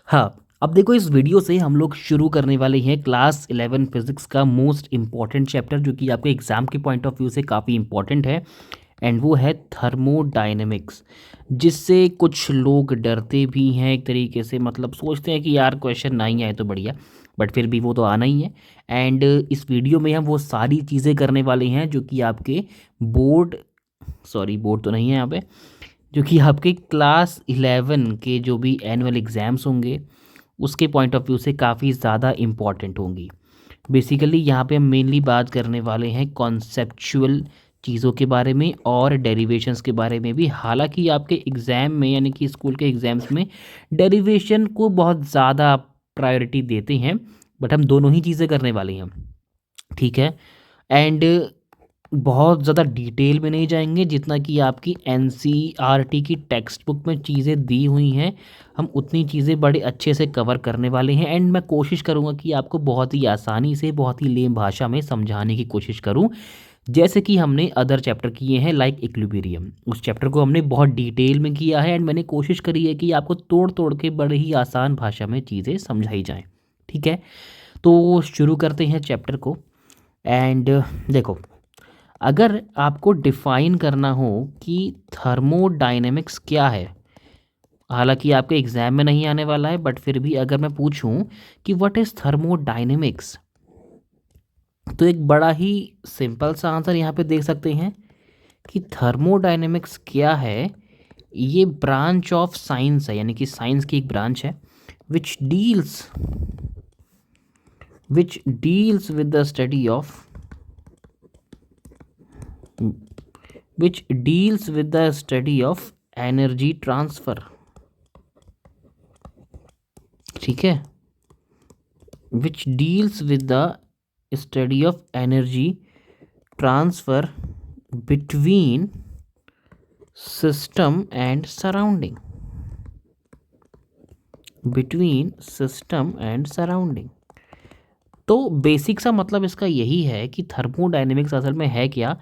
हाँ, अब देखो इस वीडियो से हम लोग शुरू करने वाले हैं क्लास 11 फिजिक्स का मोस्ट इम्पॉर्टेंट चैप्टर जो कि आपके एग्जाम के पॉइंट ऑफ व्यू से काफ़ी इम्पॉर्टेंट है। एंड वो है थर्मोडायनेमिक्स, जिससे कुछ लोग डरते भी हैं एक तरीके से, मतलब सोचते हैं कि यार क्वेश्चन नहीं आए तो बढ़िया, बट फिर भी वो तो आना ही है। एंड इस वीडियो में हम वो सारी चीज़ें करने वाले हैं जो कि आपके बोर्ड, सॉरी बोर्ड तो नहीं है यहाँ पे, जो कि आपके क्लास 11 के जो भी एनुअल एग्ज़ाम्स होंगे उसके पॉइंट ऑफ व्यू से काफ़ी ज़्यादा इम्पॉर्टेंट होंगी। बेसिकली यहाँ पे हम मेनली बात करने वाले हैं कॉन्सेप्चुअल चीज़ों के बारे में और डेरिवेशंस के बारे में भी। हालांकि आपके एग्ज़ाम में यानी कि स्कूल के एग्ज़ाम्स में डेरिवेशन को बहुत ज़्यादा प्रायोरिटी देते हैं, बट हम दोनों ही चीज़ें करने वाले हैं, ठीक है। एंड बहुत ज़्यादा डिटेल में नहीं जाएंगे, जितना कि आपकी एनसीईआरटी की टेक्स्ट बुक में चीज़ें दी हुई हैं हम उतनी चीज़ें बड़े अच्छे से कवर करने वाले हैं। एंड मैं कोशिश करूँगा कि आपको बहुत ही आसानी से, बहुत ही लेम भाषा में समझाने की कोशिश करूँ, जैसे कि हमने अदर चैप्टर किए हैं लाइक इक्विलिब्रियम। उस चैप्टर को हमने बहुत डिटेल में किया है एंड मैंने कोशिश करी है कि आपको तोड़ तोड़ के बड़े ही आसान भाषा में चीज़ें समझाई जाएँ, ठीक है। तो शुरू करते हैं चैप्टर को। एंड देखो, अगर आपको डिफाइन करना हो कि थर्मोडायनेमिक्स क्या है, हालांकि आपके एग्जाम में नहीं आने वाला है, बट फिर भी अगर मैं पूछूं कि व्हाट इज़ थर्मोडायनेमिक्स, तो एक बड़ा ही सिंपल सा आंसर यहाँ पे देख सकते हैं कि थर्मोडायनेमिक्स क्या है। ये ब्रांच ऑफ साइंस है, यानी कि साइंस की एक ब्रांच है which deals with the study of which deals with the study of energy transfer, ठीक है, which deals with the study of energy transfer between system and surrounding, between system and surrounding। तो basic सा मतलब इसका यही है कि thermodynamics असल में है क्या।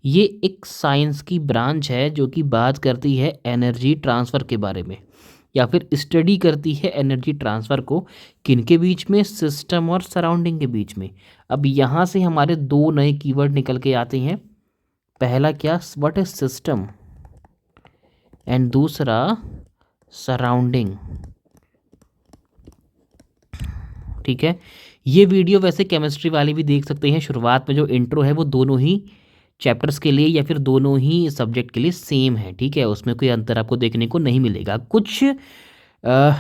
ये एक साइंस की ब्रांच है जो कि बात करती है एनर्जी ट्रांसफ़र के बारे में, या फिर स्टडी करती है एनर्जी ट्रांसफ़र को किनके बीच में, सिस्टम और सराउंडिंग के बीच में। अब यहाँ से हमारे दो नए कीवर्ड निकल के आते हैं। पहला क्या, व्हाट इज सिस्टम, एंड दूसरा सराउंडिंग, ठीक है। ये वीडियो वैसे केमिस्ट्री वाली भी देख सकते हैं, शुरुआत में जो इंट्रो है वो दोनों ही चैप्टर्स के लिए या फिर दोनों ही सब्जेक्ट के लिए सेम है, ठीक है, उसमें कोई अंतर आपको देखने को नहीं मिलेगा। कुछ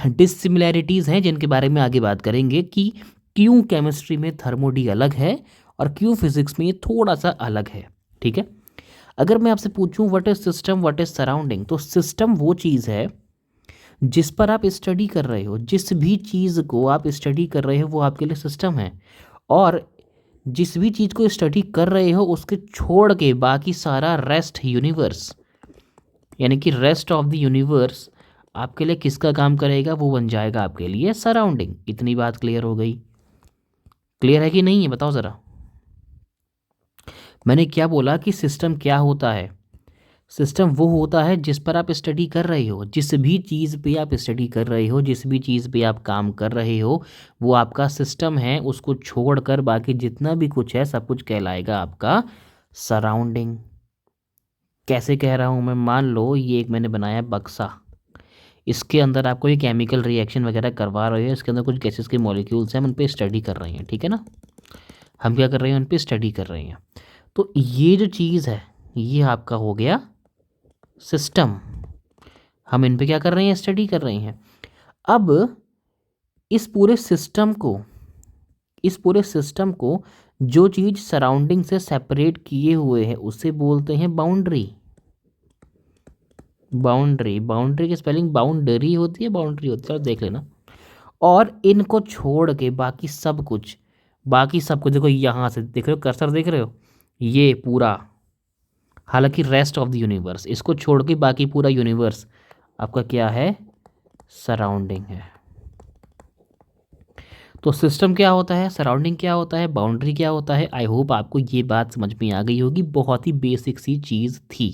डिसिमिलैरिटीज़ हैं जिनके बारे में आगे बात करेंगे कि क्यों केमिस्ट्री में थर्मोडी अलग है और क्यों फिजिक्स में ये थोड़ा सा अलग है, ठीक है। अगर मैं आपसे पूछूं what is system, what is surrounding, तो सिस्टम वो चीज़ है जिस पर आप स्टडी कर रहे हो, जिस भी चीज़ को आप स्टडी कर रहे हो वो आपके लिए सिस्टम है। और जिस भी चीज़ को स्टडी कर रहे हो उसके छोड़ के बाकी सारा रेस्ट यूनिवर्स, यानी कि रेस्ट ऑफ द यूनिवर्स आपके लिए किसका काम करेगा, वो बन जाएगा आपके लिए सराउंडिंग। इतनी बात क्लियर हो गई? क्लियर है कि नहीं है, बताओ ज़रा। मैंने क्या बोला कि सिस्टम क्या होता है। सिस्टम वो होता है जिस पर आप स्टडी कर रहे हो, जिस भी चीज़ पे आप स्टडी कर रहे हो, जिस भी चीज़ पे आप काम कर रहे हो वो आपका सिस्टम है। उसको छोड़कर बाकी जितना भी कुछ है सब कुछ कहलाएगा आपका सराउंडिंग। कैसे कह रहा हूँ मैं, मान लो ये एक मैंने बनाया बक्सा, इसके अंदर आपको ये केमिकल रिएक्शन वगैरह करवा रहे हो, इसके अंदर कुछ गैसेस के मॉलिक्यूल्स हैं, हम उन पर स्टडी कर रहे हैं, ठीक है ना। हम क्या कर रहे हैं, उन पर स्टडी कर रहे हैं। तो ये जो चीज़ है ये आपका हो गया सिस्टम। हम इन पे क्या कर रहे हैं, स्टडी कर रहे हैं। अब इस पूरे सिस्टम को, इस पूरे सिस्टम को जो चीज़ सराउंडिंग से सेपरेट किए हुए है उसे बोलते हैं बाउंड्री। बाउंड्री, बाउंड्री की स्पेलिंग बाउंडरी होती है, बाउंड्री होती है, चलो देख लेना। और इनको छोड़ के बाकी सब कुछ, बाकी सब कुछ देखो, यहाँ से देख रहे हो, कर्सर देख रहे हो, ये पूरा, हालांकि रेस्ट ऑफ द यूनिवर्स, इसको छोड़ के बाकी पूरा यूनिवर्स आपका क्या है, सराउंडिंग है। तो सिस्टम क्या होता है, सराउंडिंग क्या होता है, बाउंड्री क्या होता है। आई होप आपको ये बात समझ में आ गई होगी, बहुत ही बेसिक सी चीज़ थी,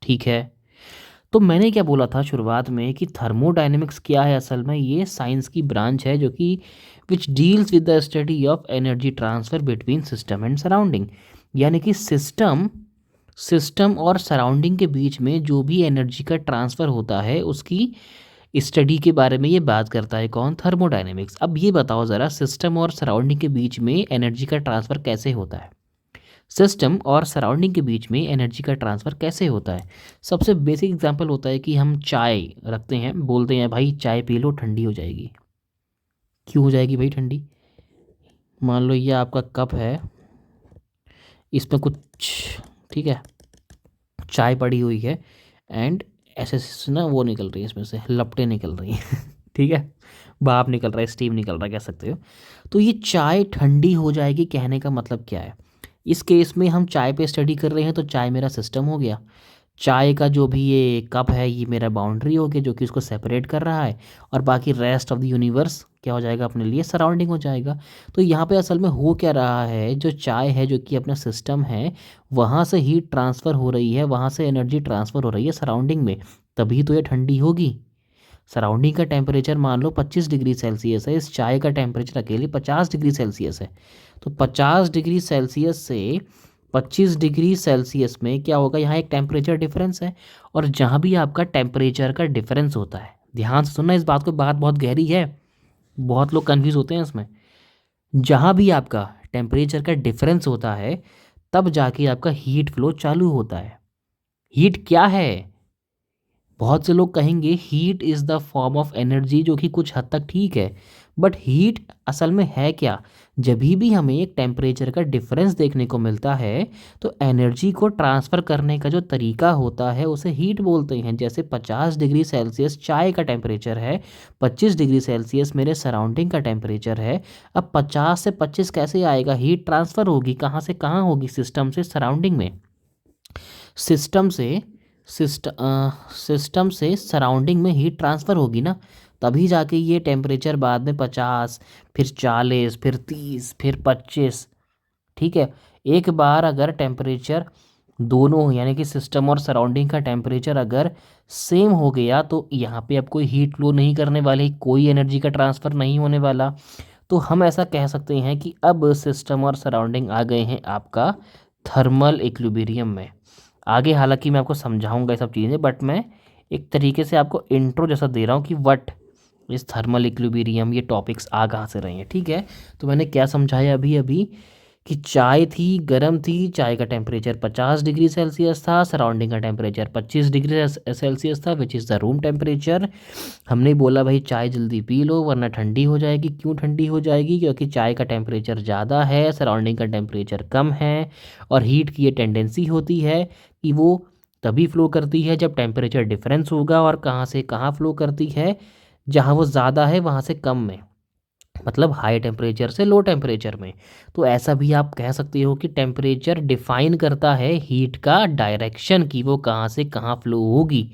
ठीक है। तो मैंने क्या बोला था शुरुआत में कि थर्मोडायनेमिक्स क्या है, असल में ये साइंस की ब्रांच है जो कि which deals with the study of energy transfer between system and surrounding. यानी कि सिस्टम और सराउंडिंग के बीच में जो भी एनर्जी का ट्रांसफ़र होता है उसकी स्टडी के बारे में ये बात करता है। कौन? थर्मोडायनेमिक्स। अब ये बताओ ज़रा, सिस्टम और सराउंडिंग के बीच में एनर्जी का ट्रांसफ़र कैसे होता है? सिस्टम और सराउंडिंग के बीच में एनर्जी का ट्रांसफ़र कैसे होता है? सबसे बेसिक एग्जांपल होता है कि हम चाय रखते हैं, बोलते हैं भाई चाय पी लो ठंडी हो जाएगी। क्यों हो जाएगी भाई ठंडी? मान लो ये आपका कप है, इसमें कुछ, ठीक है, चाय पड़ी हुई है एंड ऐसे ऐसे ना वो निकल रही है, इसमें से लपटें निकल रही हैं ठीक है, भाप निकल रहा है, स्टीम निकल रहा है, कह सकते हो। तो ये चाय ठंडी हो जाएगी, कहने का मतलब क्या है? इस केस में हम चाय पे स्टडी कर रहे हैं तो चाय मेरा सिस्टम हो गया, चाय का जो भी ये कप है ये मेरा बाउंड्री हो गया जो कि उसको सेपरेट कर रहा है, और बाकी रेस्ट ऑफ द यूनिवर्स क्या हो जाएगा अपने लिए? सराउंडिंग हो जाएगा। तो यहाँ पे असल में हो क्या रहा है, जो चाय है जो कि अपना सिस्टम है, वहाँ से हीट ट्रांसफ़र हो रही है, वहाँ से एनर्जी ट्रांसफ़र हो रही है सराउंडिंग में, तभी तो ये ठंडी होगी। सराउंडिंग का टेम्परेचर मान लो 25 डिग्री सेल्सियस है, इस चाय का टेम्परेचर अकेले 50 डिग्री सेल्सियस है। तो 50 डिग्री सेल्सियस से 25 डिग्री सेल्सियस में क्या होगा? यहाँ एक टेम्परेचर डिफरेंस है, और जहाँ भी आपका टेम्परेचर का डिफरेंस होता है, ध्यान से सुनना इस बात को, बात बहुत गहरी है, बहुत लोग कन्फ्यूज़ होते हैं इसमें। जहाँ भी आपका टेम्परेचर का डिफरेंस होता है तब जाके आपका हीट फ्लो चालू होता है। हीट क्या है? बहुत से लोग कहेंगे heat is the form of energy, जो कि कुछ हद तक ठीक है, बट हीट असल में है क्या? जब भी हमें एक टेम्परेचर का डिफरेंस देखने को मिलता है तो एनर्जी को ट्रांसफ़र करने का जो तरीका होता है उसे हीट बोलते हैं। जैसे 50 डिग्री सेल्सियस चाय का टेम्परेचर है, 25 डिग्री सेल्सियस मेरे सराउंडिंग का टेम्परेचर है। अब 50 से 25 कैसे आएगा? हीट ट्रांसफ़र होगी, कहाँ से कहाँ होगी? सिस्टम से सराउंडिंग में, सिस्टम से सिस्टम से सराउंडिंग में हीट ट्रांसफ़र होगी ना, तभी जाके ये टेम्परेचर बाद में 50, फिर 40, फिर 30, फिर 25, ठीक है। एक बार अगर टेम्परेचर दोनों यानी कि सिस्टम और सराउंडिंग का टेम्परेचर अगर सेम हो गया तो यहाँ पे अब कोई हीट फ्लो नहीं करने वाली, कोई एनर्जी का ट्रांसफ़र नहीं होने वाला। तो हम ऐसा कह सकते हैं कि अब सिस्टम और सराउंडिंग आ गए हैं आपका थर्मल इक्विलिब्रियम में। आगे हालांकि मैं आपको समझाऊंगा ये सब चीज़ें, बट मैं एक तरीके से आपको इंट्रो जैसा दे रहा हूँ कि व्हाट इस थर्मल इक्विलिब्रियम, ये टॉपिक्स आ कहाँ से रहे हैं, ठीक है। तो मैंने क्या समझाया अभी अभी कि चाय थी, गर्म थी, चाय का टेम्परेचर 50 डिग्री सेल्सियस था, सराउंडिंग का टेम्परेचर 25 डिग्री सेल्सियस था, which is the room temperature. हमने बोला भाई चाय जल्दी पी लो वरना ठंडी हो जाएगी। क्यों ठंडी हो जाएगी? क्योंकि चाय का टेम्परेचर ज़्यादा है, सराउंडिंग का टेम्परेचर कम है, और हीट की ये टेंडेंसी होती है कि वो तभी फ्लो करती है जब टेम्परेचर डिफरेंस होगा, और कहाँ से कहाँ फ्लो करती है? जहाँ वो ज़्यादा है वहाँ से कम में, मतलब हाई टेम्परेचर से लो टेम्परेचर में। तो ऐसा भी आप कह सकते हो कि टेम्परेचर डिफाइन करता है हीट का डायरेक्शन, कि वो कहाँ से कहाँ फ्लो होगी।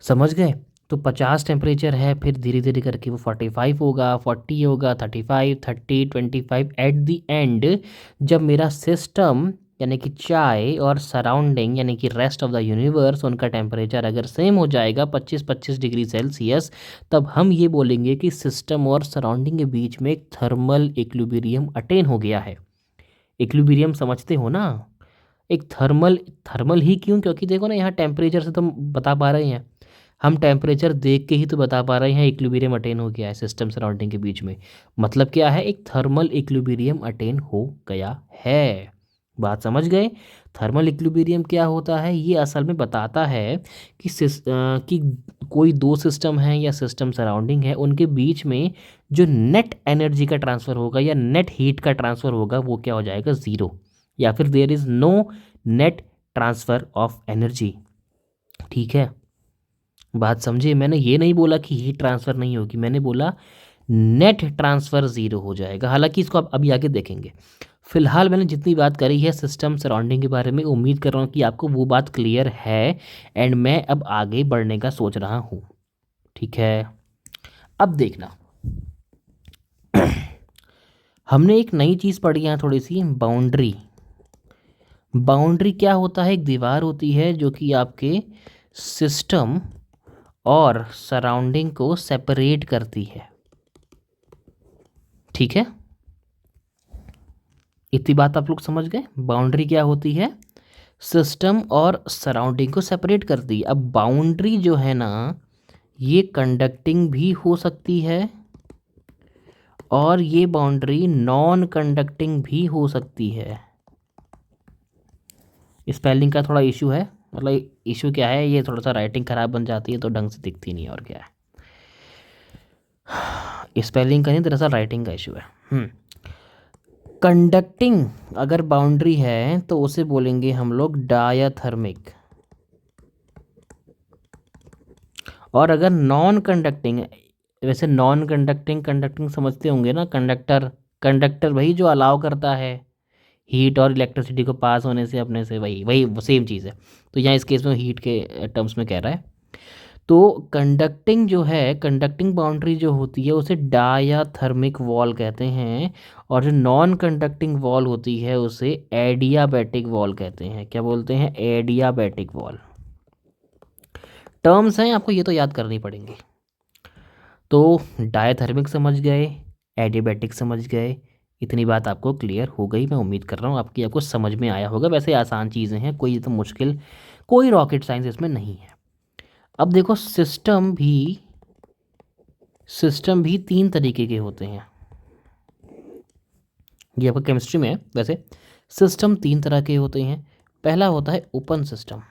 समझ गए? तो 50 टेम्परेचर है, फिर धीरे धीरे करके वो 45 होगा, 40 होगा, 35, 30, 25, एट द एंड जब मेरा सिस्टम यानी कि चाय और सराउंडिंग यानी कि रेस्ट ऑफ द यूनिवर्स, उनका टेम्परेचर अगर सेम हो जाएगा 25 डिग्री सेल्सियस, तब हम ये बोलेंगे कि सिस्टम और सराउंडिंग के बीच में एक थर्मल इक्विलिब्रियम अटेन हो गया है। इक्विलिब्रियम समझते हो ना? एक थर्मल, थर्मल ही क्यों? क्योंकि देखो ना, यहाँ टेम्परेचर से तो हम बता पा रहे हैं, हम टेम्परेचर देख के ही तो बता पा रहे हैं इक्विलिब्रियम अटेन हो गया है सिस्टम सराउंडिंग के बीच में। मतलब क्या है? एक थर्मल इक्विलिब्रियम अटेन हो गया है। बात समझ गए? थर्मल इक्विलिब्रियम क्या होता है? ये असल में बताता है कि कि कोई दो सिस्टम है या सिस्टम सराउंडिंग है, उनके बीच में जो नेट एनर्जी का ट्रांसफ़र होगा या नेट हीट का ट्रांसफ़र होगा वो क्या हो जाएगा? ज़ीरो, या फिर there is no net transfer of energy. ठीक है, बात समझिए। मैंने ये नहीं बोला कि हीट ट्रांसफ़र नहीं होगी, मैंने बोला नेट ट्रांसफ़र ज़ीरो हो जाएगा। हालांकि इसको आप अभी आगे देखेंगे। फिलहाल मैंने जितनी बात करी है सिस्टम सराउंडिंग के बारे में, उम्मीद कर रहा हूँ कि आपको वो बात क्लियर है, एंड मैं अब आगे बढ़ने का सोच रहा हूँ। ठीक है, अब देखना हमने एक नई चीज़ पढ़ी है थोड़ी सी, बाउंड्री। बाउंड्री क्या होता है? एक दीवार होती है जो कि आपके सिस्टम और सराउंडिंग को सेपरेट करती है। ठीक है, इतनी बात आप लोग समझ गए। बाउंड्री क्या होती है, सिस्टम और सराउंडिंग को सेपरेट करती है। अब बाउंड्री जो है ना, ये कंडक्टिंग भी हो सकती है और ये बाउंड्री नॉन कंडक्टिंग भी हो सकती है। स्पेलिंग का थोड़ा इशू है, मतलब इशू क्या है, ये थोड़ा सा राइटिंग ख़राब बन जाती है तो ढंग से दिखती नहीं है, और क्या है। स्पेलिंग का नहीं, दरअसल राइटिंग का इशू है। कंडक्टिंग अगर बाउंड्री है तो उसे बोलेंगे हम लोग डायाथर्मिक, और अगर नॉन कंडक्टिंग, वैसे नॉन कंडक्टिंग कंडक्टिंग समझते होंगे ना, कंडक्टर कंडक्टर वही जो अलाउ करता है हीट और इलेक्ट्रिसिटी को पास होने से अपने से, वही वही सेम चीज़ है। तो यहाँ इस केस में हीट के टर्म्स में कह रहा है। तो कंडक्टिंग जो है, कंडक्टिंग बाउंड्री जो होती है उसे डायाथर्मिक वॉल कहते हैं, और जो नॉन कंडक्टिंग वॉल होती है उसे एडियाबैटिक वॉल कहते हैं। क्या बोलते हैं, एडियाबैटिक वॉल। टर्म्स हैं, आपको ये तो याद करनी पड़ेंगी। तो डायाथर्मिक समझ गए, एडियाबैटिक समझ गए, इतनी बात आपको क्लियर हो गई। मैं उम्मीद कर रहा हूँ आपको समझ में आया होगा। वैसे आसान चीज़ें हैं, कोई तो मुश्किल, कोई रॉकेट साइंस इसमें नहीं है। अब देखो, सिस्टम भी तीन तरीके के होते हैं। ये आपका केमिस्ट्री में है। वैसे सिस्टम तीन तरह के होते हैं। पहला होता है ओपन सिस्टम,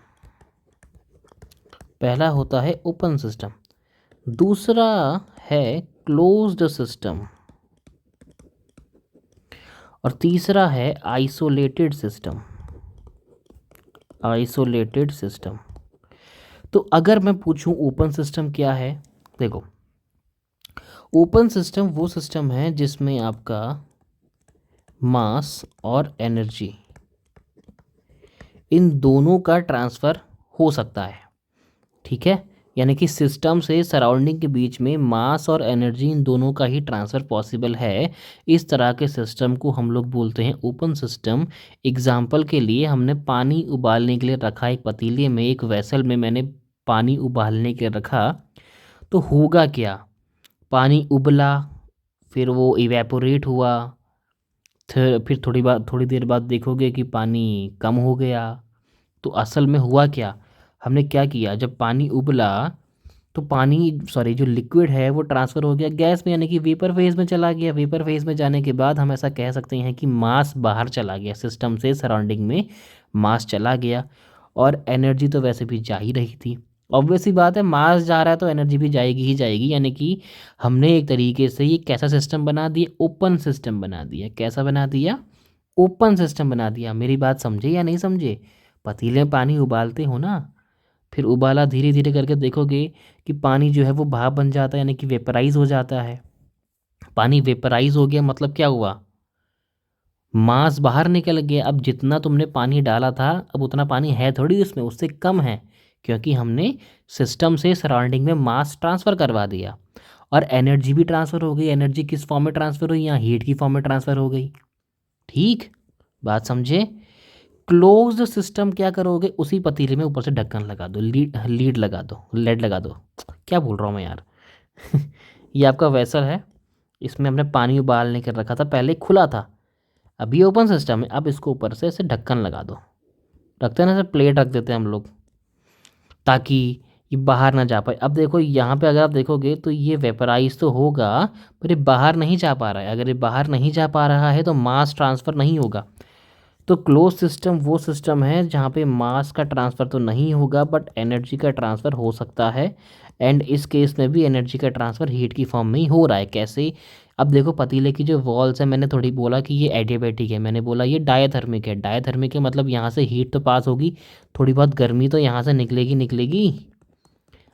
पहला होता है ओपन सिस्टम। दूसरा है क्लोज्ड सिस्टम, और तीसरा है आइसोलेटेड सिस्टम। Isolated system. तो अगर मैं पूछूं ओपन सिस्टम क्या है, देखो, ओपन सिस्टम वो सिस्टम है जिसमें आपका मास और एनर्जी, इन दोनों का ट्रांसफ़र हो सकता है। ठीक है, यानी कि सिस्टम से सराउंडिंग के बीच में मास और एनर्जी, इन दोनों का ही ट्रांसफ़र पॉसिबल है। इस तरह के सिस्टम को हम लोग बोलते हैं ओपन सिस्टम। एग्जाम्पल के लिए, हमने पानी उबालने के लिए रखा एक पतीले में, एक वेसल में मैंने पानी उबालने के लिए रखा, तो होगा क्या, पानी उबला, फिर वो इवेपोरेट हुआ, फिर थोड़ी देर बाद देखोगे कि पानी कम हो गया। तो असल में हुआ क्या, हमने क्या किया, जब पानी उबला तो जो लिक्विड है वो ट्रांसफ़र हो गया गैस में, यानी कि वेपर फेज में चला गया। वेपर फेज में जाने के बाद हम ऐसा कह सकते हैं कि मास बाहर चला गया, सिस्टम से सराउंडिंग में मास चला गया। और एनर्जी तो वैसे भी जा ही रही थी, ऑब्वियस सी बात है, मास जा रहा है तो एनर्जी भी जाएगी ही जाएगी। यानी कि हमने एक तरीके से ये कैसा सिस्टम बना दिया, ओपन सिस्टम बना दिया। कैसा बना दिया, ओपन सिस्टम बना दिया। मेरी बात समझे या नहीं समझे। पतीले में पानी उबालते हो ना, फिर उबाला धीरे धीरे करके देखोगे कि पानी जो है वो भाप बन जाता है, यानी कि वेपराइज हो जाता है। पानी वेपराइज हो गया मतलब क्या हुआ, मास बाहर निकल गया। अब जितना तुमने पानी डाला था, अब उतना पानी है थोड़ी उसमें, उससे कम है, क्योंकि हमने सिस्टम से सराउंडिंग में मास ट्रांसफ़र करवा दिया। और एनर्जी भी ट्रांसफ़र हो गई। एनर्जी किस फॉर्म में ट्रांसफ़र हुई, यहाँ हीट की फॉर्म में ट्रांसफ़र हो गई। ठीक, बात समझे। क्लोज्ड सिस्टम क्या करोगे, उसी पतीले में ऊपर से ढक्कन लगा दो, लीड लगा दो, लेड लगा दो, क्या बोल रहा हूँ मैं यार। ये आपका वेसल है, इसमें हमने पानी उबालने कर रखा था, पहले खुला था, अभी ओपन सिस्टम है। अब इसको ऊपर से ऐसे ढक्कन लगा दो, रखते हैं ना, ऐसे प्लेट रख देते हैं हम लोग, ताकि ये बाहर ना जा पाए। अब देखो यहाँ पे अगर आप देखोगे तो ये वेपराइज तो होगा, पर ये बाहर नहीं जा पा रहा है। अगर ये बाहर नहीं जा पा रहा है तो मास ट्रांसफ़र नहीं होगा। तो क्लोज सिस्टम वो सिस्टम है जहाँ पे मास का ट्रांसफ़र तो नहीं होगा, बट एनर्जी का ट्रांसफ़र हो सकता है। एंड इस केस में भी एनर्जी का ट्रांसफ़र हीट की फॉर्म में ही हो रहा है। कैसे, अब देखो पतीले की जो वॉल्स है, मैंने थोड़ी बोला कि ये एडियाबैटिक है, मैंने बोला ये डायाथर्मिक है। डायाथर्मिक है मतलब यहाँ से हीट तो पास होगी, थोड़ी बहुत गर्मी तो यहाँ से निकलेगी निकलेगी।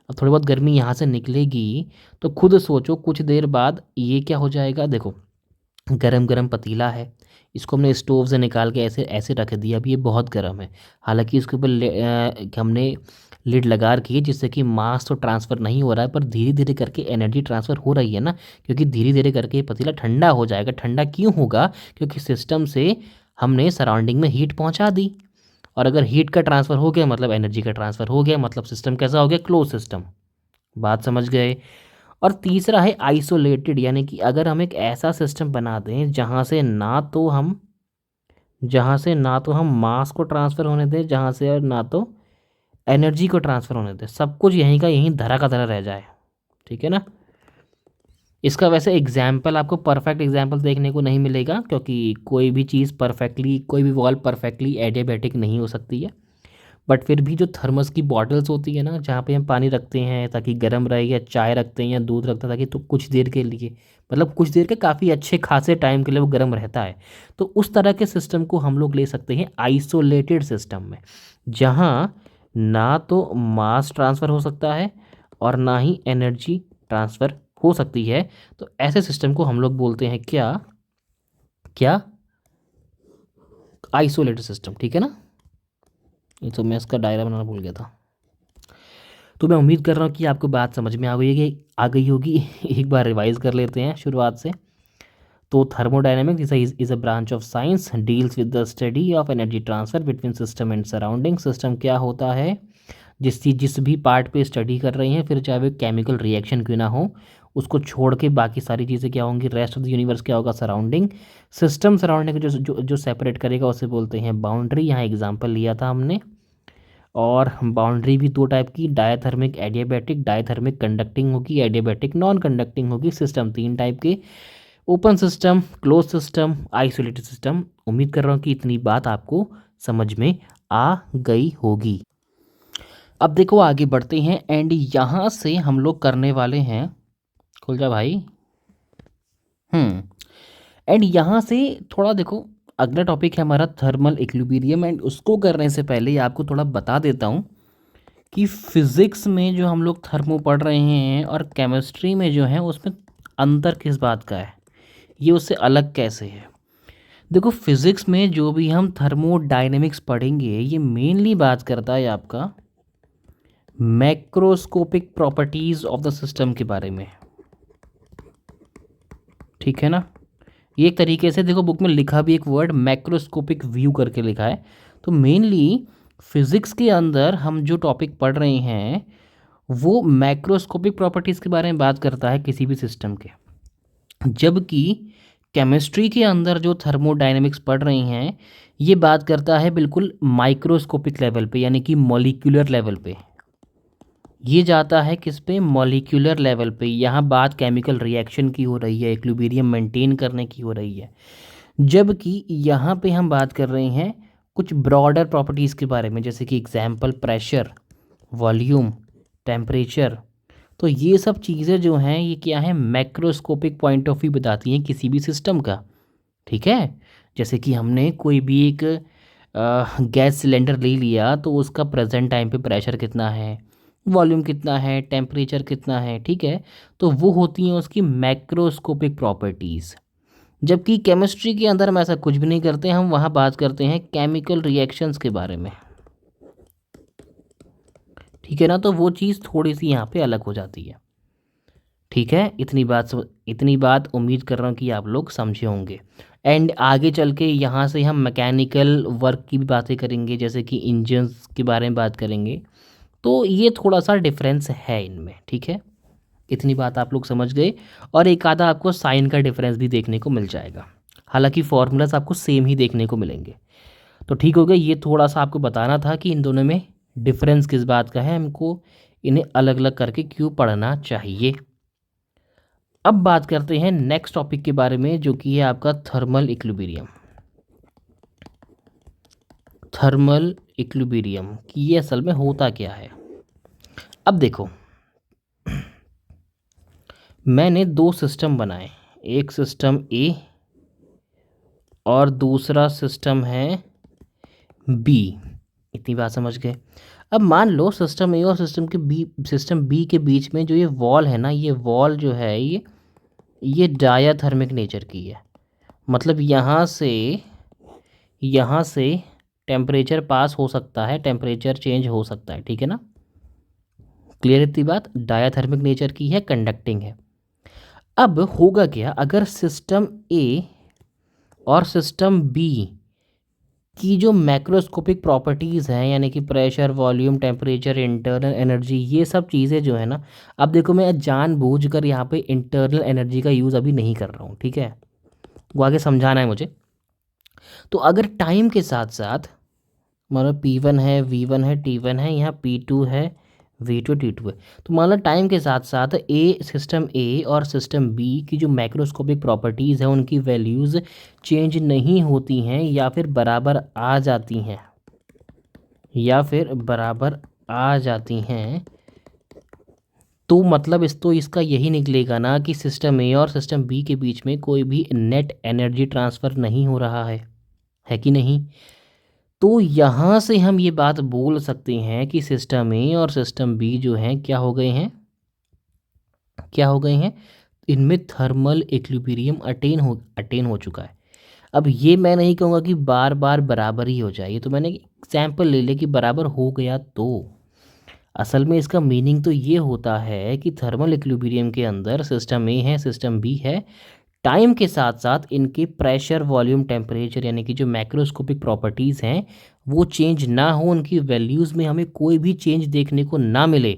अब थोड़ी बहुत गर्मी यहाँ से निकलेगी तो खुद सोचो, कुछ देर बाद ये क्या हो जाएगा। देखो, गरम गरम पतीला है, इसको हमने स्टोव से निकाल के ऐसे ऐसे रख दिया, अब ये बहुत गर्म है। हालांकि इसके ऊपर हमने लिड लगा रखी है, जिससे कि मास तो ट्रांसफ़र नहीं हो रहा है, पर धीरे धीरे करके एनर्जी ट्रांसफ़र हो रही है ना, क्योंकि धीरे धीरे करके ये पतीला ठंडा हो जाएगा। ठंडा क्यों होगा, क्योंकि सिस्टम से हमने सराउंडिंग में हीट पहुंचा दी। और अगर हीट का ट्रांसफ़र हो गया मतलब एनर्जी का ट्रांसफ़र हो गया, मतलब सिस्टम कैसा हो गया, क्लोज सिस्टम। बात समझ गए। और तीसरा है आइसोलेटेड, यानी कि अगर हम एक ऐसा सिस्टम बना दें जहाँ से ना तो हम मास को ट्रांसफ़र होने दें, जहाँ से और ना तो एनर्जी को ट्रांसफ़र होने दें, सब कुछ यहीं का यहीं धरा का धरा रह जाए। ठीक है ना। इसका वैसे एग्जाम्पल आपको परफेक्ट एग्जाम्पल देखने को नहीं मिलेगा, क्योंकि कोई भी चीज़ परफेक्टली, कोई भी वॉल परफेक्टली एडियाबैटिक नहीं हो सकती है। बट फिर भी जो थर्मस की बॉटल्स होती है ना, जहाँ पे हम पानी रखते हैं ताकि गर्म रहे, या चाय रखते हैं या दूध रखते हैं ताकि तो कुछ देर के लिए, मतलब कुछ देर के काफ़ी अच्छे खासे टाइम के लिए वो गर्म रहता है, तो उस तरह के सिस्टम को हम लोग ले सकते हैं आइसोलेटेड सिस्टम में, जहाँ ना तो मास ट्रांसफ़र हो सकता है और ना ही एनर्जी ट्रांसफ़र हो सकती है। तो ऐसे सिस्टम को हम लोग बोलते हैं क्या, क्या, आइसोलेटेड सिस्टम। ठीक है ना। ये तो मैं इसका डायग्राम बनाना भूल गया था। तो मैं उम्मीद कर रहा हूँ कि आपको बात समझ में आ गई होगी। एक बार रिवाइज कर लेते हैं शुरुआत से। तो thermodynamics is a branch of science deals with the study of energy transfer between system and surrounding. System क्या होता है, जिस भी पार्ट पे स्टडी कर रहे हैं, फिर चाहे वो केमिकल रिएक्शन क्यों ना हो, उसको छोड़ के बाकी सारी चीज़ें क्या होंगी, रेस्ट ऑफ द यूनिवर्स क्या होगा, सराउंडिंग। सिस्टम सराउंडिंग जो जो जो सेपरेट करेगा उसे बोलते हैं बाउंड्री। यहाँ एग्जांपल लिया था हमने। और बाउंड्री भी दो टाइप की, डायथर्मिक एडियाबैटिक, डायथर्मिक कंडक्टिंग होगी, एडियाबैटिक नॉन कंडक्टिंग होगी। सिस्टम तीन टाइप के, open system, close system, isolated system. उम्मीद कर रहा हूँ कि इतनी बात आपको समझ में आ गई होगी। अब देखो आगे बढ़ते हैं, एंड यहाँ से हम लोग करने वाले हैं, खुल जा भाई। एंड यहाँ से थोड़ा देखो, अगला टॉपिक है हमारा थर्मल इक्विलिब्रियम। एंड उसको करने से पहले आपको थोड़ा बता देता हूँ कि फिज़िक्स में जो हम लोग थर्मो पढ़ रहे हैं और केमिस्ट्री में जो है उसमें अंतर किस बात का है, ये उससे अलग कैसे है। देखो फिज़िक्स में जो भी हम थर्मोडायनेमिक्स पढ़ेंगे, ये मेनली बात करता है आपका macroscopic properties of the system के बारे में। ठीक है ना। ये एक तरीके से देखो, बुक में लिखा भी एक वर्ड मैक्रोस्कोपिक व्यू करके लिखा है। तो मेनली फिज़िक्स के अंदर हम जो टॉपिक पढ़ रहे हैं वो मैक्रोस्कोपिक प्रॉपर्टीज़ के बारे में बात करता है किसी भी सिस्टम के, जबकि केमिस्ट्री के अंदर जो थर्मोडायनेमिक्स पढ़ रहे हैं ये बात करता है बिल्कुल माइक्रोस्कोपिक लेवल पे, यानी कि मॉलिक्यूलर लेवल पे। ये जाता है किस पे, मॉलिक्यूलर लेवल पे। यहाँ बात केमिकल रिएक्शन की हो रही है, इक्विलिब्रियम मेंटेन करने की हो रही है, जबकि यहाँ पे हम बात कर रहे हैं कुछ ब्रॉडर प्रॉपर्टीज़ के बारे में, जैसे कि एग्जांपल प्रेशर, वॉल्यूम, टेम्परेचर। तो ये सब चीज़ें जो हैं ये क्या है, मैक्रोस्कोपिक पॉइंट ऑफ व्यू बताती हैं किसी भी सिस्टम का। ठीक है। जैसे कि हमने कोई भी एक गैस सिलेंडर ले लिया, तो उसका प्रेजेंट टाइम पे प्रेशर कितना है, वॉल्यूम कितना है, टेम्परेचर कितना है। ठीक है। तो वो होती हैं उसकी मैक्रोस्कोपिक प्रॉपर्टीज़। जबकि केमिस्ट्री के अंदर हम ऐसा कुछ भी नहीं करते, हम वहाँ बात करते हैं केमिकल रिएक्शंस के बारे में। ठीक है ना। तो वो चीज़ थोड़ी सी यहाँ पे अलग हो जाती है। ठीक है। इतनी बात उम्मीद कर रहा हूँ कि आप लोग समझे होंगे। एंड आगे चल के यहाँ से हम मैकेनिकल वर्क की भी बातें करेंगे, जैसे कि इंजन्स के बारे में बात करेंगे। तो ये थोड़ा सा डिफरेंस है इनमें। ठीक है। इतनी बात आप लोग समझ गए। और एक आधा आपको साइन का डिफरेंस भी देखने को मिल जाएगा, हालांकि फॉर्मूलाज आपको सेम ही देखने को मिलेंगे। तो ठीक हो गया, ये थोड़ा सा आपको बताना था कि इन दोनों में डिफरेंस किस बात का है, हमको इन्हें अलग अलग करके क्यों पढ़ना चाहिए। अब बात करते हैं नेक्स्ट टॉपिक के बारे में, जो कि है आपका थर्मल इक्विलिब्रियम। थर्मल इक्विलिब्रियम कि ये असल में होता क्या है। अब देखो, मैंने दो सिस्टम बनाए, एक सिस्टम ए और दूसरा सिस्टम है बी। इतनी बात समझ गए। अब मान लो सिस्टम ए और सिस्टम बी के बीच में जो ये वॉल है ना, ये वॉल जो है ये डायाथर्मिक नेचर की है। मतलब यहाँ से टेम्परेचर पास हो सकता है, टेम्परेचर चेंज हो सकता है। ठीक है ना। क्लियर इतनी बात, डायाथर्मिक नेचर की है, कंडक्टिंग है। अब होगा क्या, अगर सिस्टम ए और सिस्टम बी कि जो मैक्रोस्कोपिक प्रॉपर्टीज़ हैं, यानी कि pressure, volume, temperature, internal energy, ये सब चीज़ें जो है ना, अब देखो मैं जानबूझकर यहाँ पे इंटरनल एनर्जी का यूज़ अभी नहीं कर रहा हूँ, ठीक है, वो आगे समझाना है मुझे। तो अगर टाइम के साथ साथ मान लो P1 है, V1 है, T1 है, यहाँ P2 है, V2 T2 है, तो मान लो टाइम के साथ साथ सिस्टम ए और सिस्टम बी की जो मैक्रोस्कोपिक प्रॉपर्टीज़ हैं उनकी वैल्यूज़ चेंज नहीं होती हैं या फिर बराबर आ जाती हैं, या फिर बराबर आ जाती हैं, तो मतलब इसका यही निकलेगा ना कि सिस्टम ए और सिस्टम बी के बीच में कोई भी नेट एनर्जी ट्रांसफ़र नहीं हो रहा है कि नहीं। तो यहाँ से हम ये बात बोल सकते हैं कि सिस्टम ए और सिस्टम बी जो हैं क्या हो गए हैं, क्या हो गए हैं, इनमें थर्मल इक्विलिब्रियम अटेन हो चुका है। अब ये मैं नहीं कहूँगा कि बार बार बराबर ही हो जाए, ये तो मैंने एग्जाम्पल ले लिया कि बराबर हो गया, तो असल में इसका मीनिंग तो ये होता है कि थर्मल इक्विलिब्रियम के अंदर सिस्टम ए है, सिस्टम बी है, टाइम के साथ साथ इनके प्रेशर, वॉल्यूम, टेम्परेचर यानी कि जो मैक्रोस्कोपिक प्रॉपर्टीज़ हैं वो चेंज ना हो, उनकी वैल्यूज़ में हमें कोई भी चेंज देखने को ना मिले,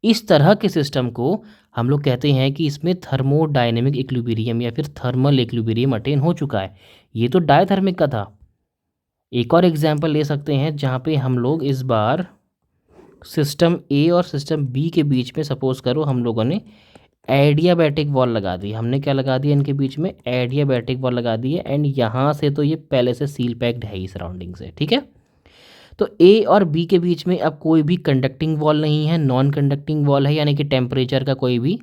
इस तरह के सिस्टम को हम लोग कहते हैं कि इसमें थर्मोडायनेमिक इक्विलिब्रियम या फिर थर्मल इक्विलिब्रियम अटेन हो चुका है। ये तो डायथर्मिक का था। एक और एग्जांपल ले सकते हैं जहाँ पे हम लोग इस बार सिस्टम ए और सिस्टम बी के बीच में सपोज करो हम लोगों ने एडियाबैटिक वॉल लगा दी। हमने क्या लगा दिया इनके बीच में, एडियाबैटिक वॉल लगा दी है, एंड यहाँ से तो ये पहले से सील पैक्ड है ही सराउंडिंग से, ठीक है। तो ए और बी के बीच में अब कोई भी कंडक्टिंग वॉल नहीं है, नॉन कंडक्टिंग वॉल है, यानी कि टेम्परेचर का कोई भी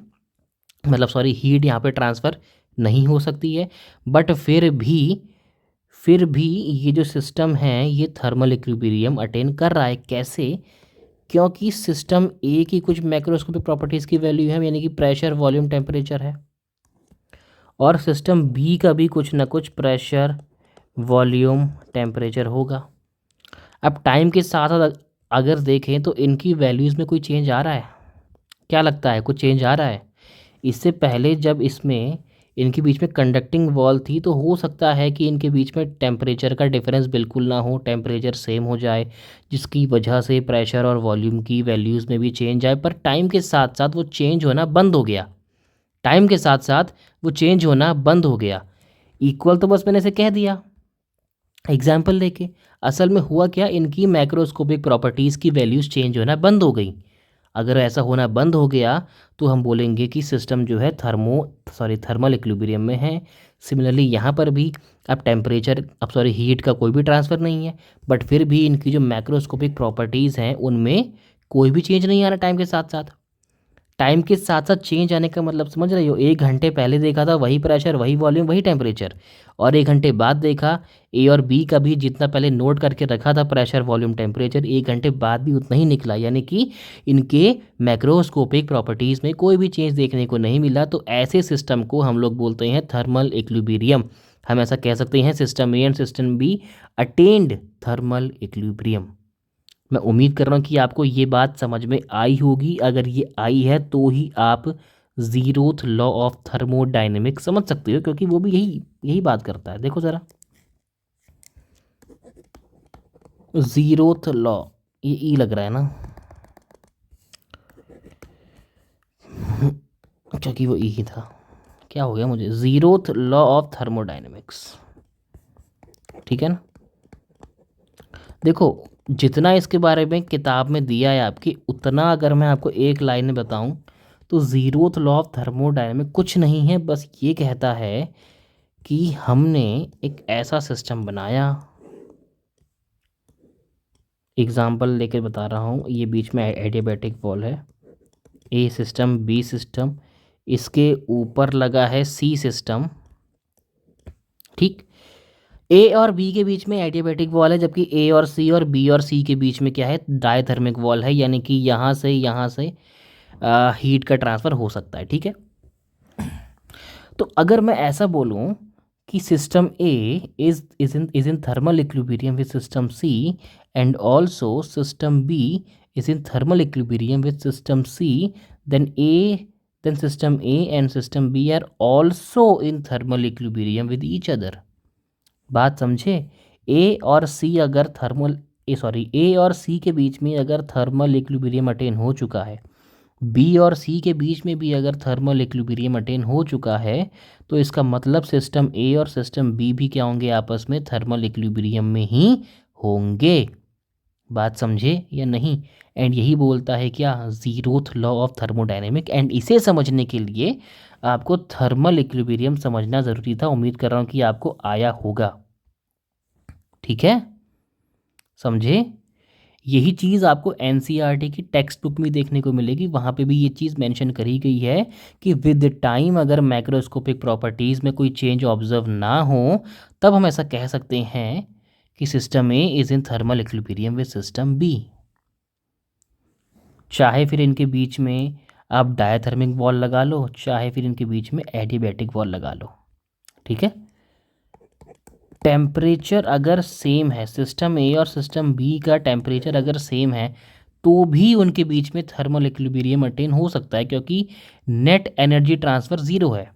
मतलब सॉरी हीट यहाँ पे ट्रांसफ़र नहीं हो सकती है। बट फिर भी ये जो सिस्टम है ये थर्मल इक्विलिब्रियम अटेन कर रहा है। कैसे? क्योंकि सिस्टम ए की कुछ मैक्रोस्कोपिक प्रॉपर्टीज़ की वैल्यू है, यानी कि प्रेशर, वॉल्यूम, टेम्परेचर है, और सिस्टम बी का भी कुछ ना कुछ प्रेशर, वॉल्यूम, टेम्परेचर होगा। अब टाइम के साथ साथ अगर देखें तो इनकी वैल्यूज़ में कोई चेंज आ रहा है? क्या लगता है, कुछ चेंज आ रहा है? इससे पहले जब इसमें इनके बीच में कंडक्टिंग वॉल थी तो हो सकता है कि इनके बीच में टेम्परेचर का डिफरेंस बिल्कुल ना हो, टेम्परेचर सेम हो जाए, जिसकी वजह से प्रेशर और वॉल्यूम की वैल्यूज़ में भी चेंज आए। पर टाइम के साथ साथ वो चेंज होना बंद हो गया, टाइम के साथ साथ वो चेंज होना बंद हो गया। इक्वल तो बस मैंने इसे कह दिया एग्जाम्पल लेके, असल में हुआ क्या, इनकी मैक्रोस्कोपिक प्रॉपर्टीज़ की वैल्यूज़ चेंज होना बंद हो गई। अगर ऐसा होना बंद हो गया तो हम बोलेंगे कि सिस्टम जो है थर्मल इक्विलिब्रियम में है। सिमिलरली यहाँ पर भी अब टेम्परेचर हीट का कोई भी ट्रांसफ़र नहीं है, बट फिर भी इनकी जो मैक्रोस्कोपिक प्रॉपर्टीज़ हैं उनमें कोई भी चेंज नहीं आ रहा टाइम के साथ साथ। टाइम के साथ साथ चेंज आने का मतलब समझ रहे हो, 1 घंटे पहले देखा था वही प्रेशर, वही वॉल्यूम, वही टेम्परेचर, और 1 घंटे बाद देखा ए और बी का भी जितना पहले नोट करके रखा था प्रेशर, वॉल्यूम, टेम्परेचर, 1 घंटे बाद भी उतना ही निकला, यानी कि इनके मैक्रोस्कोपिक प्रॉपर्टीज़ में कोई भी चेंज देखने को नहीं मिला। तो ऐसे सिस्टम को हम लोग बोलते हैं थर्मल इक्विलिब्रियम। हम ऐसा कह सकते हैं system A and system B attend thermal equilibrium. मैं उम्मीद कर रहा हूँ कि आपको ये बात समझ में आई होगी। अगर ये आई है तो ही आप ज़ीरोथ लॉ ऑफ थर्मोडायनेमिक्स समझ सकते हो, क्योंकि वो भी यही यही बात करता है। देखो ज़रा, ज़ीरोथ लॉ, ये ई लग रहा है ना, क्योंकि वो ई ही था। क्या हो गया मुझे, ज़ीरोथ लॉ ऑफ थर्मोडायनेमिक्स, ठीक है ना। देखो जितना इसके बारे में किताब में दिया है आपकी, उतना अगर मैं आपको एक लाइन में बताऊं तो ज़ीरोथ लॉ ऑफ थर्मोडायनेमिक्स कुछ नहीं है, बस ये कहता है कि हमने एक ऐसा सिस्टम बनाया, एग्जाम्पल लेकर बता रहा हूँ, ये बीच में एडियाबैटिक वॉल है, ए सिस्टम, बी सिस्टम, इसके ऊपर लगा है सी सिस्टम, ठीक। ए और बी के बीच में एडियाबैटिक वॉल है, जबकि ए और सी और बी और सी के बीच में क्या है, डायथर्मिक वॉल है, यानी कि यहाँ से हीट का ट्रांसफ़र हो सकता है, ठीक है। तो अगर मैं ऐसा बोलूँ कि system A is in thermal equilibrium with system C, and also system B is in thermal equilibrium with system C, then system A and system B are also in thermal equilibrium with each other. बात समझे, ए और सी अगर ए और सी के बीच में अगर thermal equilibrium attain हो चुका है, बी और सी के बीच में भी अगर थर्मल इक्विलिब्रियम अटेन हो चुका है, तो इसका मतलब सिस्टम ए और सिस्टम बी भी क्या होंगे, आपस में थर्मल इक्विलिब्रियम में ही होंगे। बात समझे या नहीं? एंड यही बोलता है क्या, zeroth law of thermodynamic. And इसे समझने के लिए आपको थर्मल इक्विलिब्रियम समझना ज़रूरी था। उम्मीद कर रहा हूँ कि आपको आया होगा। ठीक है, समझे? यही चीज़ आपको एनसीईआरटी की टेक्स्ट बुक में देखने को मिलेगी। वहाँ पे भी ये चीज़ मेंशन करी गई है कि विद टाइम अगर मैक्रोस्कोपिक प्रॉपर्टीज़ में कोई चेंज ऑब्जर्व ना हो, तब हम ऐसा कह सकते हैं कि system A is in thermal equilibrium with system B. चाहे फिर इनके बीच में आप डायथर्मिक वॉल लगा लो, चाहे फिर इनके बीच में एडियाबैटिक वॉल लगा लो। ठीक है, टेम्परेचर अगर सेम है, सिस्टम ए और सिस्टम बी का टेम्परेचर अगर सेम है, तो भी उनके बीच में थर्मल इक्विलिब्रियम अटेन हो सकता है, क्योंकि नेट एनर्जी ट्रांसफ़र ज़ीरो है।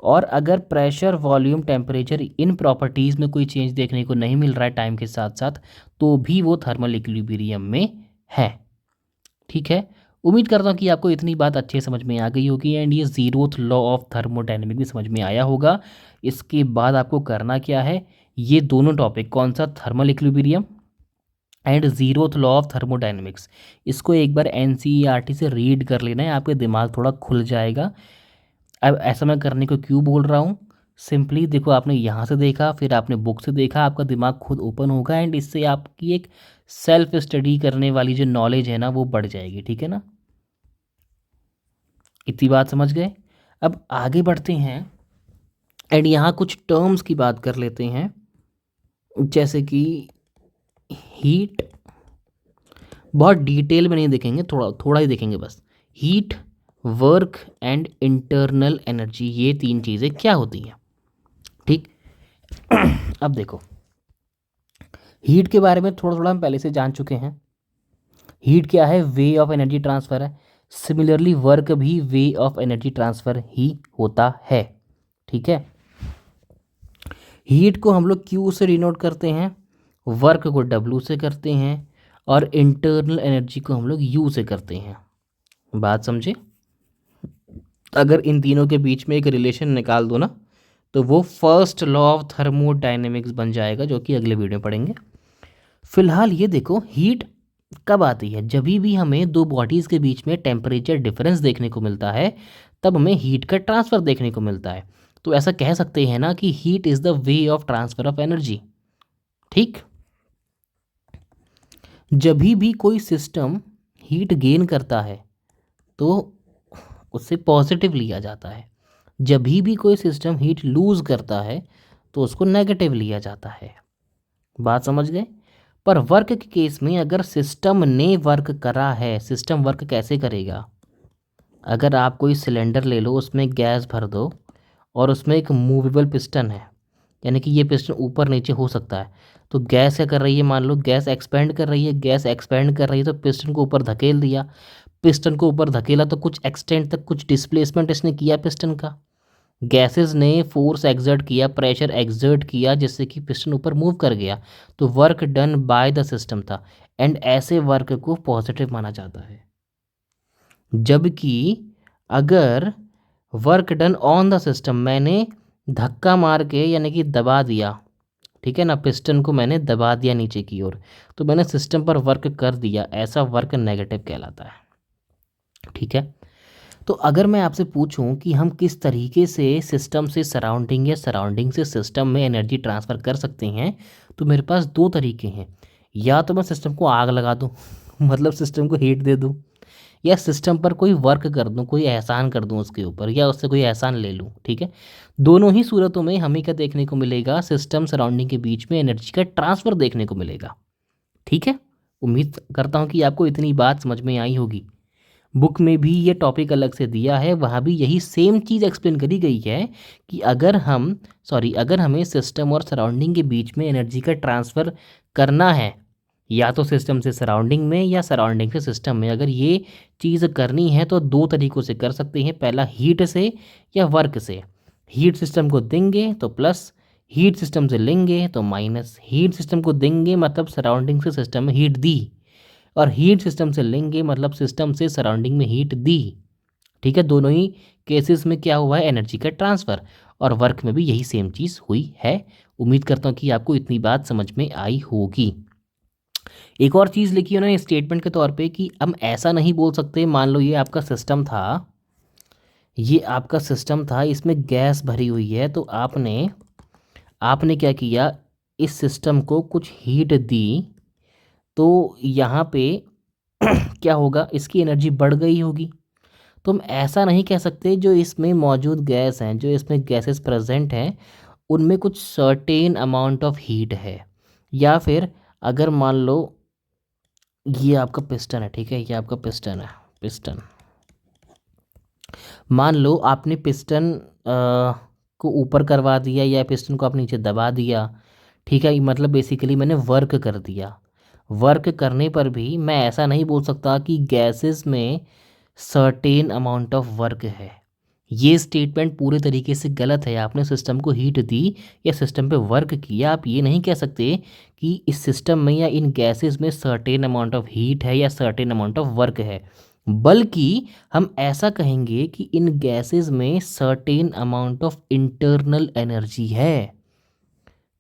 और अगर प्रेशर, वॉल्यूम, टेम्परेचर, इन प्रॉपर्टीज़ में कोई चेंज देखने को नहीं मिल रहा है टाइम के साथ साथ, तो भी वो थर्मल इक्विलिब्रियम में है। ठीक है, उम्मीद करता हूँ कि आपको इतनी बात अच्छे समझ में आ गई होगी एंड ये जीरोथ लॉ ऑफ थर्मोडायनेमिक भी समझ में आया होगा। इसके बाद आपको करना क्या है, ये दोनों टॉपिक, कौन सा, thermal equilibrium and zeroth law of thermodynamics, इसको एक बार एनसीईआरटी से रीड कर लेना है, आपके दिमाग थोड़ा खुल जाएगा। अब ऐसा मैं करने को क्यों बोल रहा हूँ, सिंपली देखो, आपने यहाँ से देखा, फिर आपने बुक से देखा, आपका दिमाग खुद ओपन होगा एंड इससे आपकी एक सेल्फ स्टडी करने वाली जो नॉलेज है ना, वो बढ़ जाएगी। ठीक है ना, इतनी बात समझ गए? अब आगे बढ़ते हैं एंड यहाँ कुछ टर्म्स की बात कर लेते हैं, जैसे कि हीट। बहुत डिटेल में नहीं देखेंगे, थोड़ा थोड़ा ही देखेंगे बस। Heat, work and internal energy, ये तीन चीज़ें क्या होती हैं। ठीक, अब देखो, हीट के बारे में थोड़ा थोड़ा हम पहले से जान चुके हैं। हीट क्या है, वे ऑफ एनर्जी ट्रांसफ़र है। सिमिलरली वर्क भी वे ऑफ एनर्जी ट्रांसफ़र ही होता है। ठीक है, हीट को हम लोग क्यू से डिनोट करते हैं, वर्क को डब्ल्यू से करते हैं, और इंटरनल एनर्जी को हम लोग यू से करते हैं। बात समझे? अगर इन तीनों के बीच में एक रिलेशन निकाल दो ना, तो वो फर्स्ट लॉ ऑफ थर्मोडायनेमिक्स बन जाएगा, जो कि अगले वीडियो में पढ़ेंगे। फिलहाल ये देखो, हीट कब आती है, जब भी हमें दो बॉडीज़ के बीच में टेम्परेचर डिफरेंस देखने को मिलता है, तब हमें हीट का ट्रांसफ़र देखने को मिलता है। तो ऐसा कह सकते हैं ना कि heat is the way of transfer of energy. ठीक, जब भी कोई सिस्टम हीट गेन करता है तो उससे पॉजिटिव लिया जाता है, जब भी कोई सिस्टम हीट लूज़ करता है तो उसको नेगेटिव लिया जाता है। बात समझ गए? पर वर्क के केस में अगर सिस्टम ने वर्क करा है, सिस्टम वर्क कैसे करेगा, अगर आप कोई सिलेंडर ले लो, उसमें गैस भर दो और उसमें एक मूवेबल पिस्टन है, यानी कि ये पिस्टन ऊपर नीचे हो सकता है, तो गैस क्या कर रही है, मान लो गैस एक्सपेंड कर रही है, गैस एक्सपेंड कर रही है तो पिस्टन को ऊपर धकेल दिया, पिस्टन को ऊपर धकेला तो कुछ एक्सटेंट तक कुछ डिस्प्लेसमेंट इसने किया पिस्टन का, गैसेस ने फोर्स एक्सर्ट किया, प्रेशर एक्सर्ट किया, जिससे कि पिस्टन ऊपर मूव कर गया, तो work done by the system था एंड ऐसे वर्क को पॉजिटिव माना जाता है। जबकि अगर work done on the system, मैंने धक्का मार के यानी कि दबा दिया, ठीक है ना, पिस्टन को मैंने दबा दिया नीचे की ओर, तो मैंने सिस्टम पर वर्क कर दिया, ऐसा वर्क नेगेटिव कहलाता है। ठीक है, तो अगर मैं आपसे पूछूं कि हम किस तरीके से सिस्टम से सराउंडिंग या सराउंडिंग से सिस्टम में एनर्जी ट्रांसफ़र कर सकते हैं, तो मेरे पास दो तरीके हैं। या तो मैं सिस्टम को आग लगा दूं मतलब सिस्टम को हीट दे दूं, या सिस्टम पर कोई वर्क कर दूं, कोई एहसान कर दूं उसके ऊपर, या उससे कोई एहसान ले लूं। ठीक है, दोनों ही सूरतों में हमें क्या देखने को मिलेगा, सिस्टम सराउंडिंग के बीच में एनर्जी का ट्रांसफ़र देखने को मिलेगा। ठीक है, उम्मीद करता हूँ कि आपको इतनी बात समझ में आई होगी। बुक में भी ये टॉपिक अलग से दिया है, वहाँ भी यही सेम चीज़ एक्सप्लेन करी गई है कि अगर हमें सिस्टम और सराउंडिंग के बीच में एनर्जी का ट्रांसफ़र करना है, या तो सिस्टम से सराउंडिंग में या सराउंडिंग से सिस्टम में, अगर ये चीज़ करनी है तो दो तरीक़ों से कर सकते हैं। पहला हीट से या वर्क से। हीट सिस्टम को देंगे तो प्लस, हीट सिस्टम से लेंगे तो माइनस, हीट सिस्टम को देंगे मतलब सराउंडिंग से सिस्टम में हीट दी, और हीट सिस्टम से लेंगे मतलब सिस्टम से सराउंडिंग में हीट दी। ठीक है, दोनों ही केसेस में क्या हुआ है, एनर्जी का ट्रांसफ़र, और वर्क में भी यही सेम चीज़ हुई है। उम्मीद करता हूँ कि आपको इतनी बात समझ में आई होगी। एक और चीज़ लिखी है उन्होंने स्टेटमेंट के तौर पे कि हम ऐसा नहीं बोल सकते, मान लो ये आपका सिस्टम था, ये आपका सिस्टम था, इसमें गैस भरी हुई है, तो आपने आपने क्या किया, इस सिस्टम को कुछ हीट दी, तो यहाँ पे क्या होगा, इसकी एनर्जी बढ़ गई होगी। तो हम ऐसा नहीं कह सकते जो इसमें मौजूद गैस हैं, जो इसमें गैसेस प्रेजेंट हैं, उनमें कुछ सर्टेन अमाउंट ऑफ हीट है। या फिर अगर मान लो ये आपका पिस्टन है, ठीक है, ये आपका पिस्टन है, पिस्टन, मान लो आपने पिस्टन को ऊपर करवा दिया या पिस्टन को आप नीचे दबा दिया, ठीक है, मतलब बेसिकली मैंने वर्क कर दिया। वर्क करने पर भी मैं ऐसा नहीं बोल सकता कि गैसेस में सर्टेन अमाउंट ऑफ वर्क है। ये स्टेटमेंट पूरे तरीके से गलत है। आपने सिस्टम को हीट दी या सिस्टम पे वर्क किया, आप ये नहीं कह सकते कि इस सिस्टम में या इन गैसेस में सर्टेन अमाउंट ऑफ हीट है या सर्टेन अमाउंट ऑफ वर्क है, बल्कि हम ऐसा कहेंगे कि इन गैसेस में certain amount of internal energy है।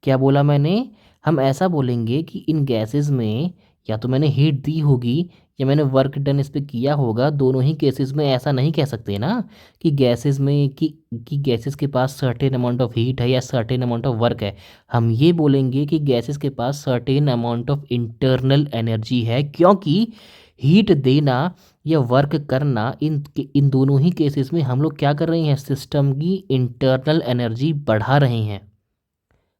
क्या बोला मैंने, हम ऐसा बोलेंगे कि इन गैसेस में या तो मैंने हीट दी होगी या मैंने वर्क डन इस पे किया होगा। दोनों ही केसेस में ऐसा नहीं कह सकते ना कि गैसेस में कि गैसेस के पास सर्टेन अमाउंट ऑफ हीट है या सर्टेन अमाउंट ऑफ वर्क है। हम ये बोलेंगे कि गैसेस के पास certain amount of internal energy है, क्योंकि हीट देना या वर्क करना, इन दोनों ही केसेस में हम लोग क्या कर रहे हैं, सिस्टम की इंटरनल एनर्जी बढ़ा रहे हैं,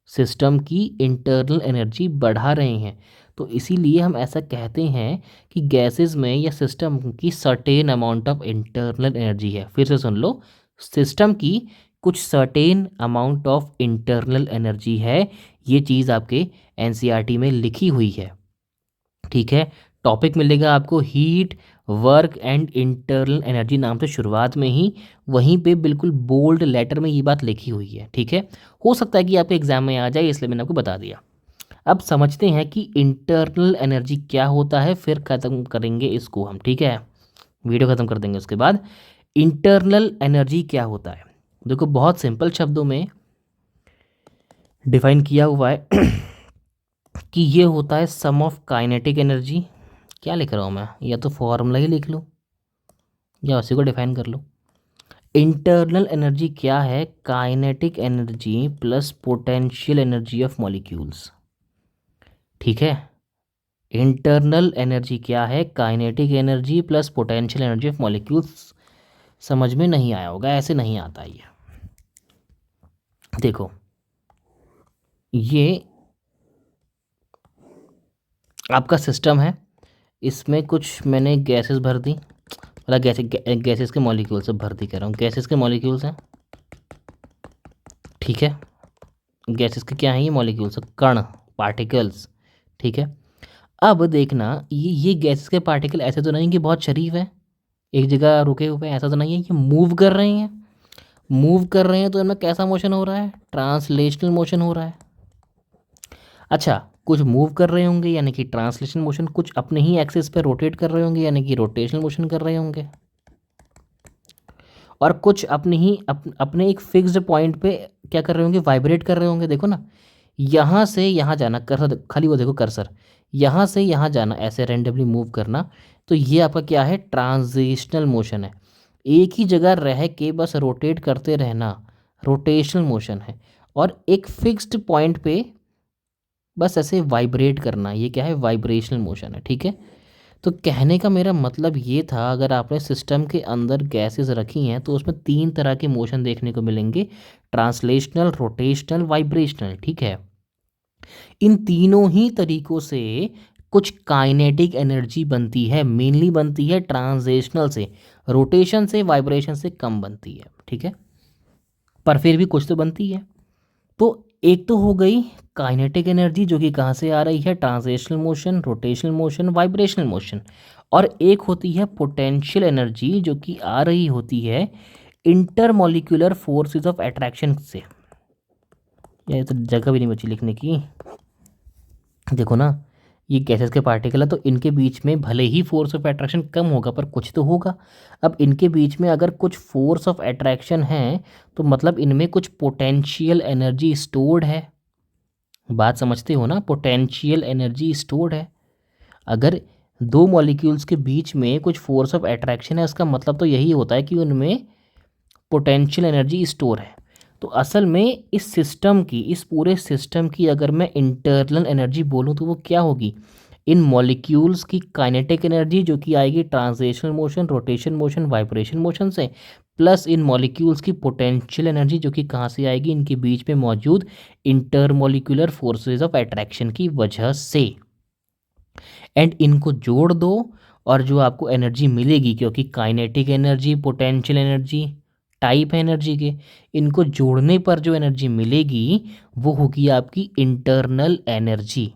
सिस्टम की इंटरनल एनर्जी बढ़ा रहे हैं। तो इसीलिए हम ऐसा कहते हैं कि गैसेस में या सिस्टम की certain amount of internal energy है। फिर से सुन लो, सिस्टम की कुछ certain amount of internal energy है। ये चीज़ आपके एनसीईआरटी में लिखी हुई है, ठीक है। टॉपिक मिलेगा आपको heat, work and internal energy नाम से, शुरुआत में ही वहीं पे बिल्कुल बोल्ड लेटर में ये बात लिखी हुई है, ठीक है। हो सकता है कि आपके एग्जाम में आ जाए, इसलिए मैंने आपको बता दिया। अब समझते हैं कि इंटरनल एनर्जी क्या होता है, फिर ख़त्म करेंगे इसको हम, ठीक है, वीडियो ख़त्म कर देंगे उसके बाद। इंटरनल एनर्जी क्या होता है, देखो बहुत सिंपल शब्दों में डिफाइन किया हुआ है कि ये होता है सम ऑफ काइनेटिक एनर्जी। क्या लिख रहा हूँ मैं, या तो फॉर्मूला ही लिख लो या उसी को डिफाइन कर लो। इंटरनल एनर्जी क्या है, kinetic energy plus potential energy of molecules, ठीक है। इंटरनल एनर्जी क्या है, kinetic energy plus potential energy of molecules. समझ में नहीं आया होगा, ऐसे नहीं आता ये। देखो ये आपका सिस्टम है, इसमें कुछ मैंने गैसेस भर दी, मतलब गैसेस के मॉलिक्यूल्स भर दी, कह रहा हूँ गैसेस के मॉलिक्यूल्स हैं, ठीक है। गैसेस के क्या हैं, ये मॉलिक्यूल्स, कण, पार्टिकल्स, ठीक है। अब देखना, ये गैसेस के पार्टिकल ऐसे तो नहीं कि बहुत शरीफ है, एक जगह रुके हुए, ऐसा तो नहीं है, ये मूव कर रहे हैं। मूव कर रहे हैं तो इनमें कैसा मोशन हो रहा है, ट्रांसलेशनल मोशन हो रहा है। अच्छा, कुछ मूव कर रहे होंगे यानी कि ट्रांसलेशन मोशन, कुछ अपने ही एक्सिस पे रोटेट कर रहे होंगे यानी कि रोटेशनल मोशन कर रहे होंगे, और कुछ अपने ही अपने एक फिक्स्ड पॉइंट पे क्या कर रहे होंगे, वाइब्रेट कर रहे होंगे। देखो ना, यहाँ से यहाँ जाना, कर्सर खाली वो देखो, कर्सर यहाँ से यहाँ जाना, ऐसे रेंडमली मूव करना, तो ये आपका क्या है, ट्रांजिशनल मोशन है। एक ही जगह रह के बस रोटेट करते रहना, रोटेशनल मोशन है। और एक फिक्स्ड पॉइंट पे बस ऐसे वाइब्रेट करना, ये क्या है, वाइब्रेशनल मोशन है, ठीक है। तो कहने का मेरा मतलब ये था, अगर आपने सिस्टम के अंदर गैसेस रखी हैं तो उसमें 3 तरह के मोशन देखने को मिलेंगे, ट्रांसलेशनल, रोटेशनल, वाइब्रेशनल, ठीक है। इन तीनों ही तरीकों से कुछ काइनेटिक एनर्जी बनती है, मेनली बनती है ट्रांसलेशनल से, रोटेशन से, वाइब्रेशन से कम बनती है, ठीक है, पर फिर भी कुछ तो बनती है। तो एक तो हो गई काइनेटिक एनर्जी, जो कि कहाँ से आ रही है, translational motion, rotational motion, vibrational motion. और एक होती है पोटेंशियल एनर्जी, जो कि आ रही होती है इंटरमॉलिक्यूलर फोर्सेस ऑफ अट्रैक्शन से, या ये तो जगह भी नहीं बची लिखने की। देखो ना, ये गैसेस के पार्टिकल है तो इनके बीच में भले ही फोर्स ऑफ अट्रैक्शन कम होगा पर कुछ तो होगा। अब इनके बीच में अगर कुछ फोर्स ऑफ अट्रैक्शन है तो मतलब इनमें कुछ पोटेंशियल एनर्जी स्टोर्ड है। बात समझते हो ना, पोटेंशियल एनर्जी स्टोर्ड है। अगर दो मॉलिक्यूल्स के बीच में कुछ फोर्स ऑफ अट्रैक्शन है इसका मतलब तो यही होता है कि उनमें पोटेंशियल एनर्जी स्टोर है। तो असल में इस सिस्टम की, इस पूरे सिस्टम की अगर मैं इंटरनल एनर्जी बोलूँ तो वो क्या होगी? इन मॉलिक्यूल्स की काइनेटिक एनर्जी जो कि आएगी translational motion, rotation motion, vibration motion से, प्लस इन मॉलिक्यूल्स की पोटेंशियल एनर्जी जो कि कहाँ से आएगी? इनके बीच में मौजूद इंटरमोलिकुलर फोर्सेस ऑफ अट्रैक्शन की वजह से। एंड इनको जोड़ दो और जो आपको एनर्जी मिलेगी, क्योंकि kinetic energy, potential energy type है एनर्जी के, इनको जोड़ने पर जो एनर्जी मिलेगी वो होगी आपकी इंटरनल एनर्जी।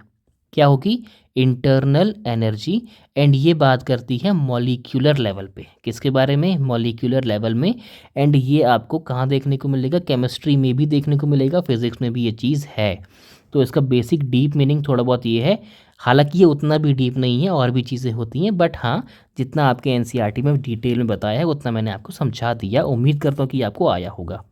क्या होगी? Internal energy. एंड ये बात करती है मॉलिक्यूलर लेवल पे। किसके बारे में? मॉलिक्यूलर लेवल में। एंड ये आपको कहाँ देखने को मिलेगा? केमिस्ट्री में भी देखने को मिलेगा, फिजिक्स में भी ये चीज़ है। तो इसका बेसिक डीप मीनिंग थोड़ा बहुत ये है। हालांकि ये उतना भी डीप नहीं है, और भी चीज़ें होती हैं, बट हाँ, जितना आपके एनसीईआरटी में डिटेल में बताया है उतना मैंने आपको समझा दिया। उम्मीद करता हूँ कि आपको आया होगा।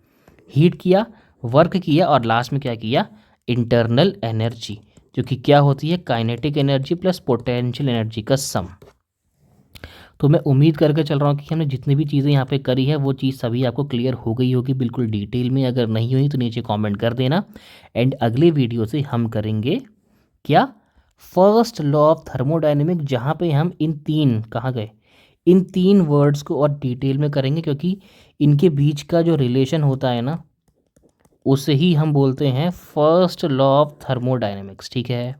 हीट किया, वर्क किया, और लास्ट में क्या किया? इंटरनल एनर्जी, जो कि क्या होती है? Kinetic energy plus potential energy का सम। तो मैं उम्मीद करके चल रहा हूँ कि हमने जितनी भी चीज़ें यहाँ पे करी है वो चीज़ सभी आपको क्लियर हो गई होगी बिल्कुल डिटेल में। अगर नहीं हुई तो नीचे कमेंट कर देना। एंड अगले वीडियो से हम करेंगे क्या? फर्स्ट लॉ ऑफ थर्मोडायनेमिक, जहाँ पे हम इन तीन, कहाँ गए, इन तीन वर्ड्स को और डिटेल में करेंगे, क्योंकि इनके बीच का जो रिलेशन होता है ना, उसे ही हम बोलते हैं फर्स्ट लॉ ऑफ थर्मोडायनेमिक्स। ठीक है,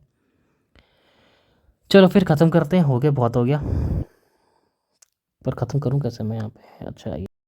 चलो फिर ख़त्म करते हैं। हो गया, बहुत हो गया, पर ख़त्म करूँ कैसे मैं यहाँ पे? अच्छा,